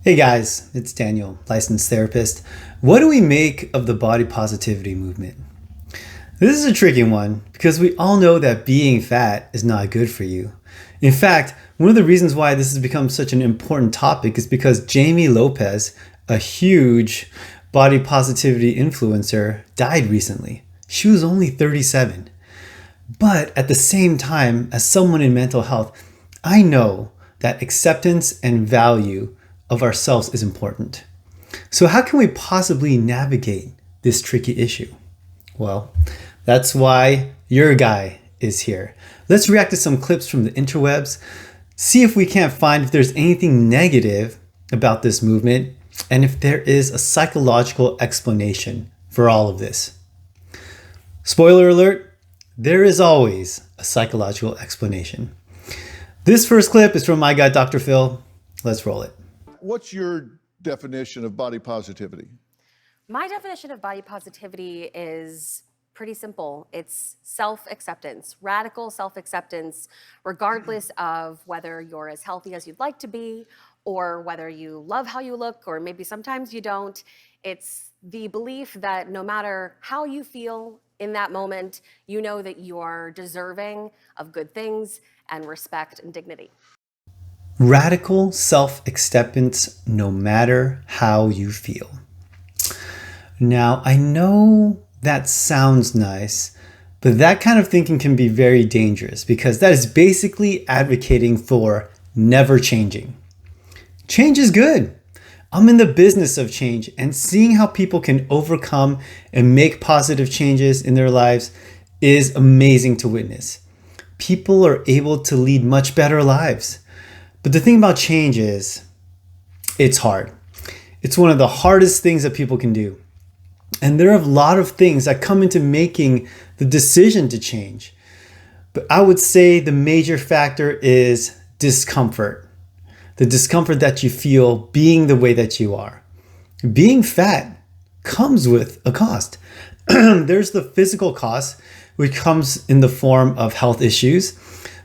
Hey guys, it's Daniel, licensed therapist. What do we make of the body positivity movement? This is a tricky one because we all know that being fat is not good for you. In fact, one of the reasons why this has become such an important topic is because Jamie Lopez, a huge body positivity influencer, died recently. She was only 37. But at the same time, as someone in mental health, I know that acceptance and value of ourselves is important. So how can we possibly navigate this tricky issue? Well, that's why your guy is here. Let's react to some clips from the interwebs, see if we can't find if there's anything negative about this movement, and if there is a psychological explanation for all of this. Spoiler alert, there is always a psychological explanation. This first clip is from my guy, Dr. Phil. Let's roll it. What's your definition of body positivity? My definition of body positivity is pretty simple. It's self-acceptance, radical self-acceptance, regardless of whether you're as healthy as you'd like to be, or whether you love how you look, or maybe sometimes you don't. It's the belief that no matter how you feel in that moment, you know that you are deserving of good things and respect and dignity. Radical self-acceptance no matter how you feel. Now, I know that sounds nice, but that kind of thinking can be very dangerous because that is basically advocating for never changing. Change is good. I'm in the business of change, and seeing how people can overcome and make positive changes in their lives is amazing to witness. People are able to lead much better lives. But the thing about change is, it's hard. It's one of the hardest things that people can do. And there are a lot of things that come into making the decision to change. But I would say the major factor is discomfort. The discomfort that you feel being the way that you are. Being fat comes with a cost. There's the physical cost, which comes in the form of health issues.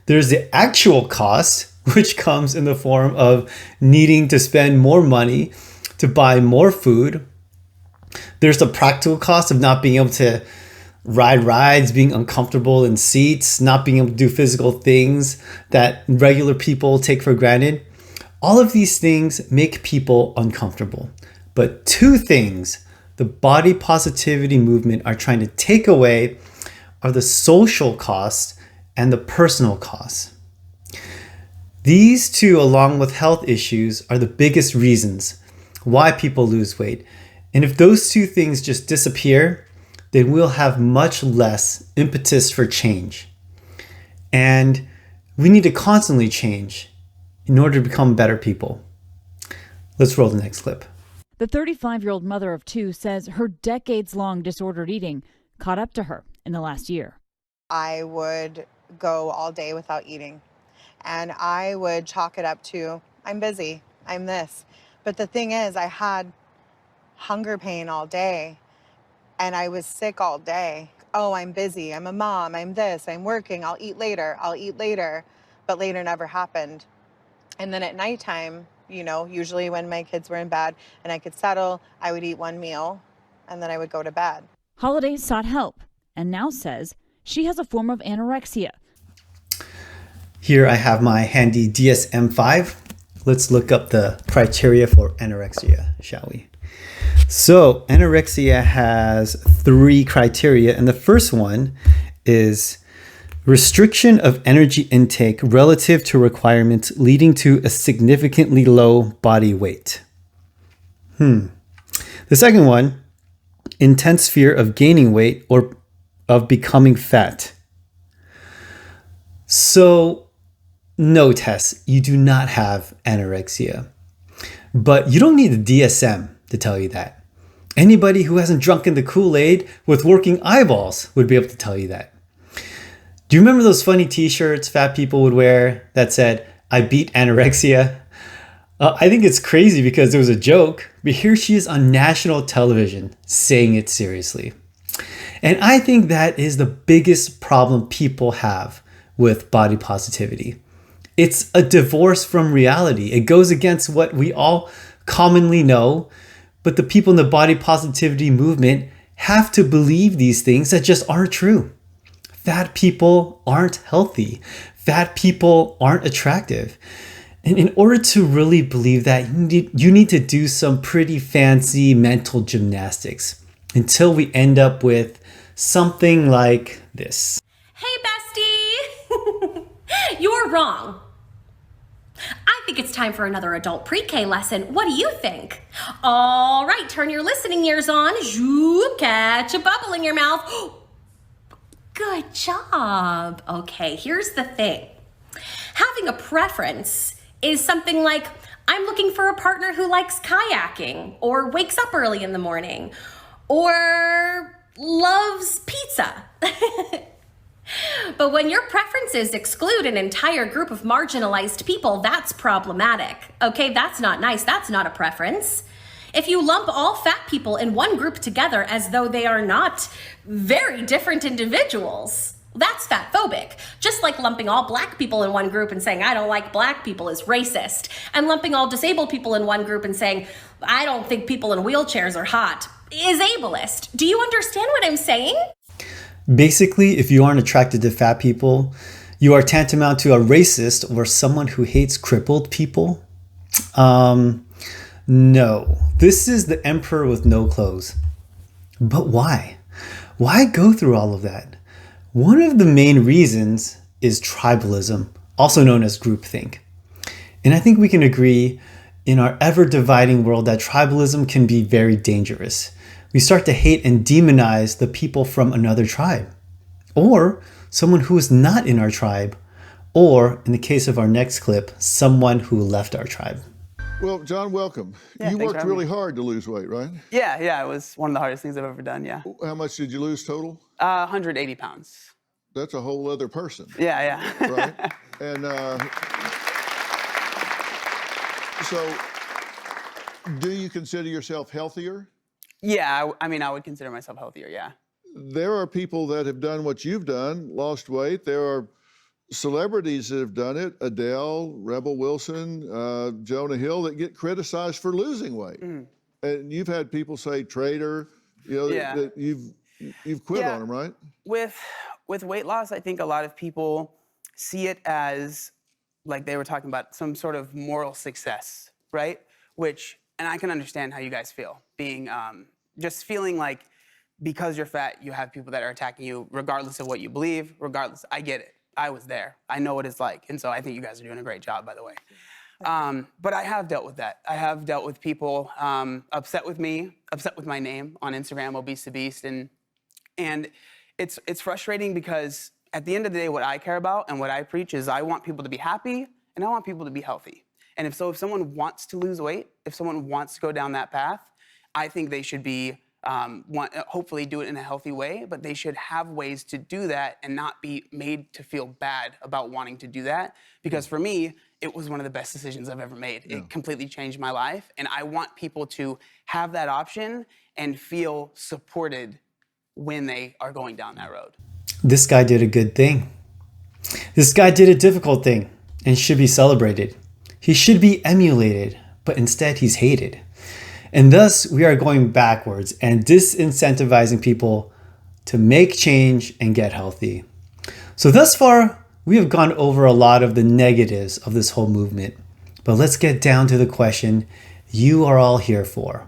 There's the actual cost, which comes in the form of needing to spend more money to buy more food. There's the practical cost of not being able to ride rides, being uncomfortable in seats, not being able to do physical things that regular people take for granted. All of these things make people uncomfortable. But two things the body positivity movement are trying to take away are the social costs and the personal costs. These two, along with health issues, are the biggest reasons why people lose weight. And if those two things just disappear, then we'll have much less impetus for change. And we need to constantly change in order to become better people. Let's roll the next clip. The 35-year-old mother of two says her decades-long disordered eating caught up to her in the last year. I would go all day without eating, and I would chalk it up to, I'm busy, I'm this. But the thing is, I had hunger pain all day, and I was sick all day. Oh, I'm busy, I'm a mom, I'm this, I'm working, I'll eat later. But later never happened. And then at nighttime, usually when my kids were in bed and I could settle, I would eat one meal and then I would go to bed. Holiday sought help and now says she has a form of anorexia. Here I have my handy DSM-5. Let's look up the criteria for anorexia, shall we? So anorexia has 3 criteria, and the first one is restriction of energy intake relative to requirements leading to a significantly low body weight. The second one, intense fear of gaining weight or of becoming fat. So, no, Tess, you do not have anorexia. But you don't need the DSM to tell you that. Anybody who hasn't drunken the Kool-Aid with working eyeballs would be able to tell you that. Do you remember those funny t-shirts fat people would wear that said, I beat anorexia? I think it's crazy because it was a joke, but here she is on national television saying it seriously. And I think that is the biggest problem people have with body positivity. It's a divorce from reality. It goes against what we all commonly know, but the people in the body positivity movement have to believe these things that just aren't true. Fat people aren't healthy. Fat people aren't attractive. And in order to really believe that, you need to do some pretty fancy mental gymnastics until we end up with something like this. Hey, bestie! You're wrong. I think it's time for another adult pre-K lesson. What do you think? All right, turn your listening ears on. Zoop, catch a bubble in your mouth. Good job. Okay, here's the thing. Having a preference is something like, I'm looking for a partner who likes kayaking, or wakes up early in the morning, or loves pizza. But when your preferences exclude an entire group of marginalized people, that's problematic. Okay, that's not nice. That's not a preference. If you lump all fat people in one group together as though they are not very different individuals, that's fatphobic. Just like lumping all black people in one group and saying, I don't like black people is racist. And lumping all disabled people in one group and saying, I don't think people in wheelchairs are hot is ableist. Do you understand what I'm saying? Basically, if you aren't attracted to fat people, you are tantamount to a racist or someone who hates crippled people. No, this is the emperor with no clothes. But why? Why go through all of that? One of the main reasons is tribalism, also known as groupthink. And I think we can agree in our ever-dividing world that tribalism can be very dangerous. We start to hate and demonize the people from another tribe, or someone who is not in our tribe, or in the case of our next clip, someone who left our tribe. Well, John, welcome. Yeah, You thanks worked for really having me. hard to lose weight, right? Yeah, it was one of the hardest things I've ever done, yeah. How much did you lose total? 180 pounds. That's a whole other person, Yeah. right? And so, do you consider yourself healthier? Yeah, I would consider myself healthier, yeah. There are people that have done what you've done, lost weight. There are celebrities that have done it, Adele, Rebel Wilson, Jonah Hill, that get criticized for losing weight. And you've had people say traitor, Yeah. that you've quit on them, right? With weight loss, I think a lot of people see it as, like they were talking about, some sort of moral success, right? And I can understand how you guys feel, being, just feeling like because you're fat, you have people that are attacking you regardless of what you believe, regardless. I get it. I was there. I know what it's like. And so I think you guys are doing a great job, by the way. But I have dealt with that. I have dealt with people upset with me, upset with my name on Instagram, Obese the Beast. And it's frustrating because at the end of the day, what I care about and what I preach is I want people to be happy and I want people to be healthy. And if someone wants to lose weight, if someone wants to go down that path, I think they should be, hopefully do it in a healthy way, but they should have ways to do that and not be made to feel bad about wanting to do that. Because for me, it was one of the best decisions I've ever made. Yeah. It completely changed my life. And I want people to have that option and feel supported when they are going down that road. This guy did a good thing. This guy did a difficult thing and should be celebrated. He should be emulated, but instead he's hated. And thus we are going backwards and disincentivizing people to make change and get healthy. So thus far, we have gone over a lot of the negatives of this whole movement. But let's get down to the question you are all here for.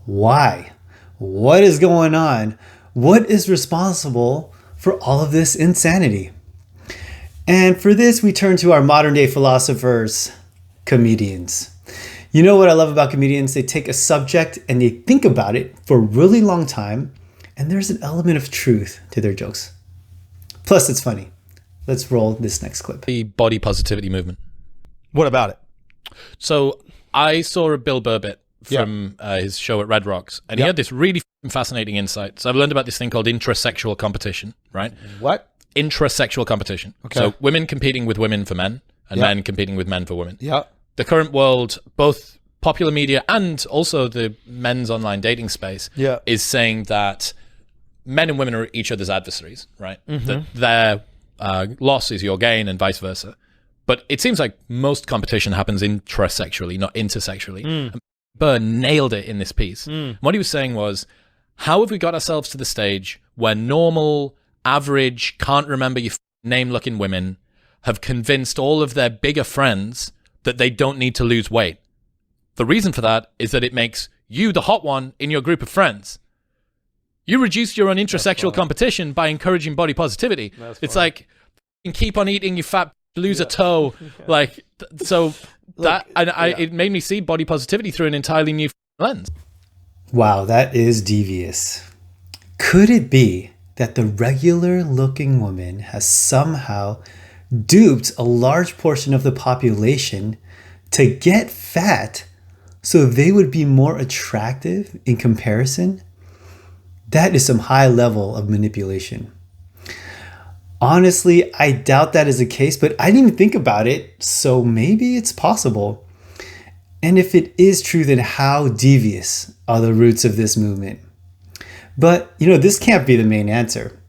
Why? What is going on? What is responsible for all of this insanity? And for this, we turn to our modern day philosophers, comedians. You know what I love about comedians? They take a subject and they think about it for a really long time, and there's an element of truth to their jokes. Plus, it's funny. Let's roll this next clip. The body positivity movement. What about it? So I saw a Bill Burr bit from his show at Red Rocks, and he had this really fascinating insight. So I've learned about this thing called intrasexual competition, right? What? Intrasexual competition. Okay. So women competing with women for men, and men competing with men for women. Yeah. The current world, both popular media and also the men's online dating space, is saying that men and women are each other's adversaries, right? That their loss is your gain and vice versa. But it seems like most competition happens intrasexually, not intersexually. Burr nailed it in this piece. What he was saying was, how have we got ourselves to the stage where normal, average, can't remember your name-looking women have convinced all of their bigger friends that they don't need to lose weight? The reason for that is that it makes you the hot one in your group of friends. You reduce your own intersexual competition by encouraging body positivity. It's like, keep on eating, you fat, lose a toe. Like, so that, it made me see body positivity through an entirely new lens. Wow, that is devious. Could it be that the regular looking woman has somehow duped a large portion of the population to get fat so they would be more attractive in comparison? That is some high level of manipulation. Honestly, I doubt that is the case, but I didn't even think about it, so maybe it's possible. And if it is true, then how devious are the roots of this movement? But, this can't be the main answer.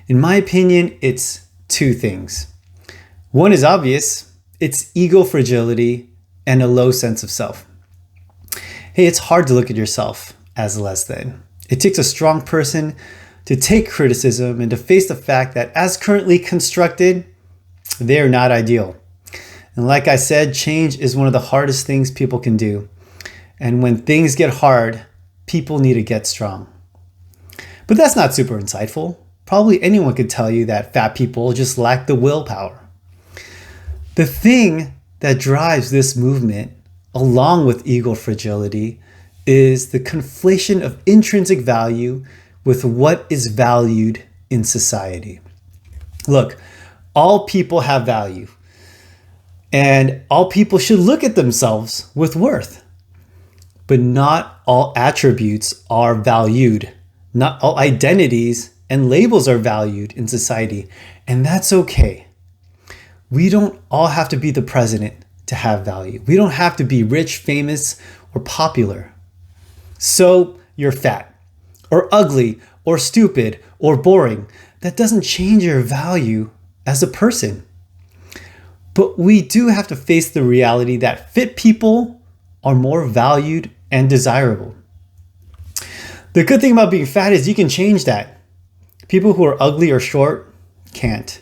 In my opinion, it's two things. One is obvious. It's ego fragility and a low sense of self. Hey, it's hard to look at yourself as less than. It takes a strong person to take criticism and to face the fact that as currently constructed, they are not ideal. And like I said, change is one of the hardest things people can do. And when things get hard, people need to get strong. But that's not super insightful. Probably anyone could tell you that fat people just lack the willpower. The thing that drives this movement, along with ego fragility, is the conflation of intrinsic value with what is valued in society. Look, all people have value. And all people should look at themselves with worth. But not all attributes are valued. Not all identities and labels are valued in society. And that's okay. We don't all have to be the president to have value. We don't have to be rich, famous, or popular. So you're fat, or ugly, or stupid, or boring. That doesn't change your value as a person. But we do have to face the reality that fit people are more valued and desirable. The good thing about being fat is you can change that. People who are ugly or short can't.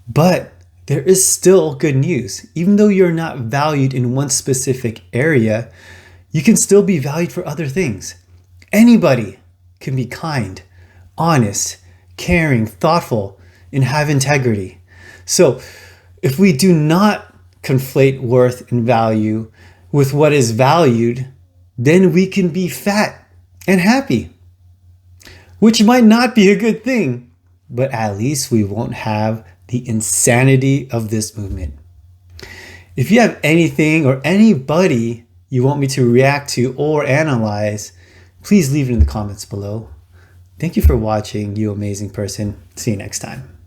But there is still good news. Even though you're not valued in one specific area, you can still be valued for other things. Anybody can be kind, honest, caring, thoughtful, and have integrity. So, if we do not conflate worth and value with what is valued, then we can be fat and happy, which might not be a good thing, but at least we won't have the insanity of this movement. If you have anything or anybody you want me to react to or analyze, please leave it in the comments below. Thank you for watching, you amazing person. See you next time.